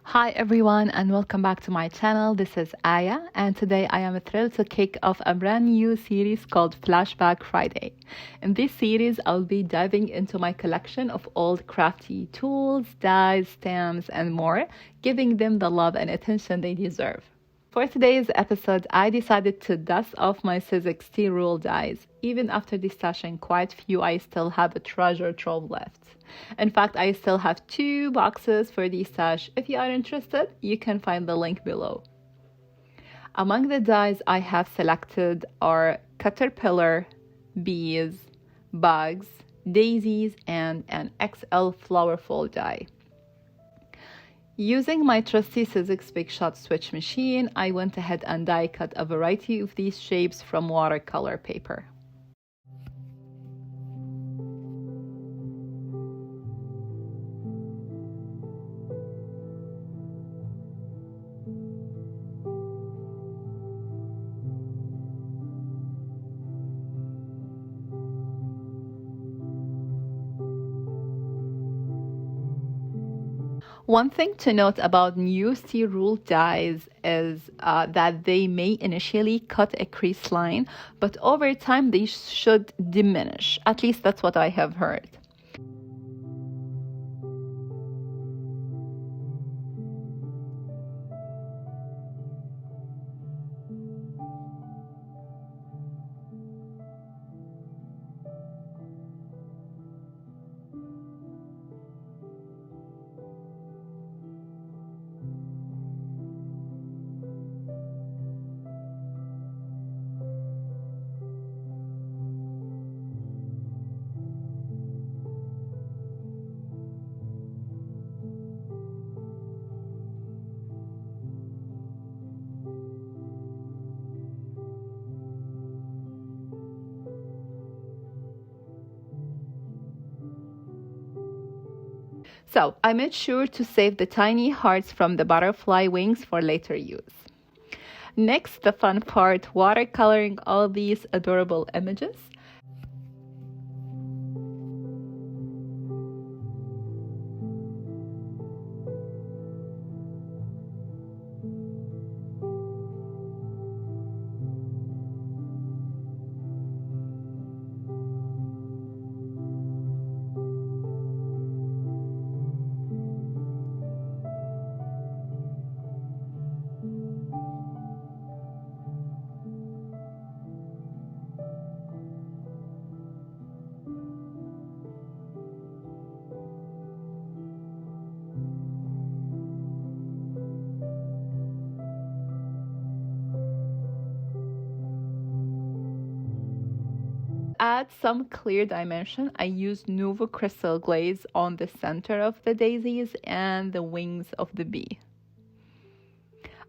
Hi everyone and welcome back to my channel. This is Aya and today I am thrilled to kick off a brand new series called Flashback Friday. In this series I'll be diving into my collection of old crafty tools, dies, stamps and more, giving them the love and attention they deserve. For today's episode, I decided to dust off my Sizzix tea rule dies. Even after destashing quite few, I still have a treasure trove left. In fact, I still have 2 boxes for destash. If you are interested, you can find the link below. Among the dies I have selected are caterpillar, bees, bugs, daisies, and an XL flowerful die. Using my trusty Sizzix Big Shot switch machine, I went ahead and die cut a variety of these shapes from watercolor paper. One thing to note about new steel rule dies is that they may initially cut a crease line, but over time they should diminish. At least that's what I have heard. So I made sure to save the tiny hearts from the butterfly wings for later use. Next, the fun part, watercoloring all these adorable images. Add some clear dimension. I used Nuvo Crystal Glaze on the center of the daisies and the wings of the bee.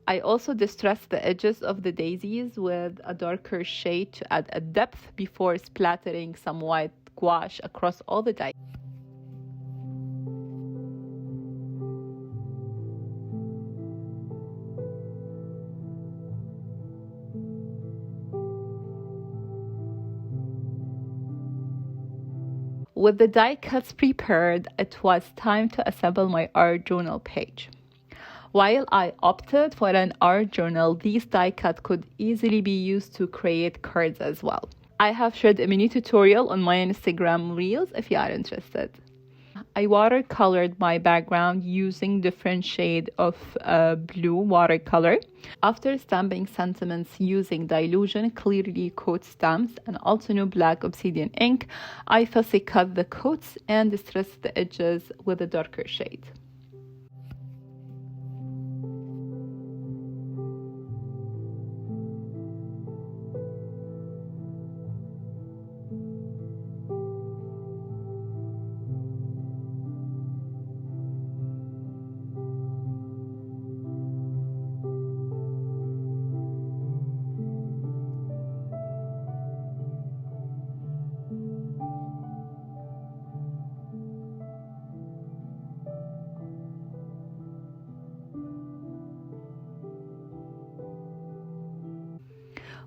I also distressed the edges of the daisies with a darker shade to add a depth before splattering some white gouache across all the dies. With the die cuts prepared, it was time to assemble my art journal page. While I opted for an art journal, these die cuts could easily be used to create cards as well. I have shared a mini tutorial on my Instagram Reels if you are interested. I watercolored my background using different shade of blue watercolor. After stamping sentiments using dilution clearly coat stamps and Altenew black obsidian ink, I fussy cut the coats and distressed the edges with a darker shade.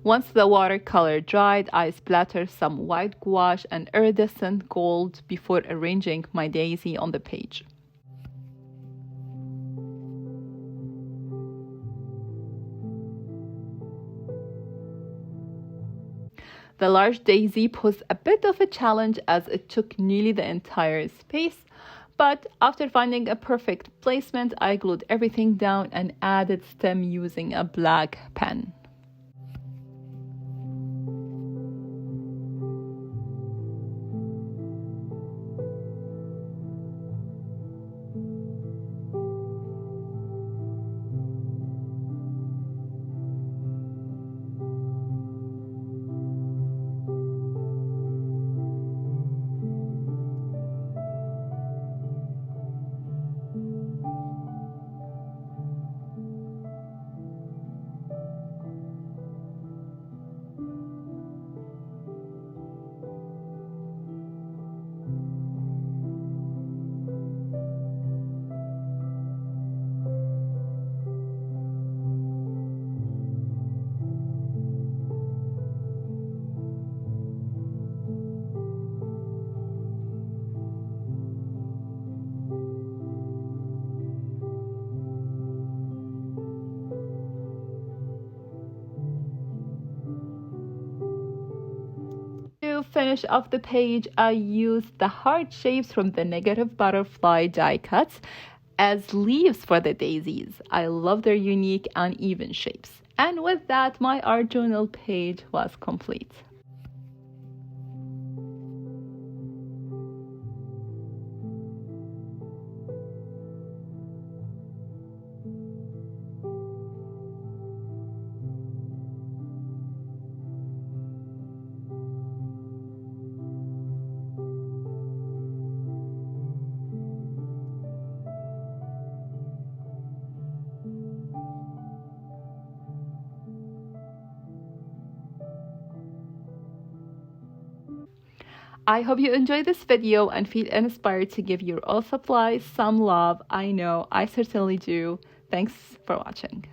Once the watercolor dried, I splattered some white gouache and iridescent gold before arranging my daisy on the page. The large daisy posed a bit of a challenge as it took nearly the entire space, but after finding a perfect placement, I glued everything down and added stem using a black pen. To finish off the page, I used the heart shapes from the negative butterfly die cuts as leaves for the daisies. I love their unique uneven shapes. And with that, my art journal page was complete. I hope you enjoyed this video and feel inspired to give your oil supply some love. I know I certainly do. Thanks for watching.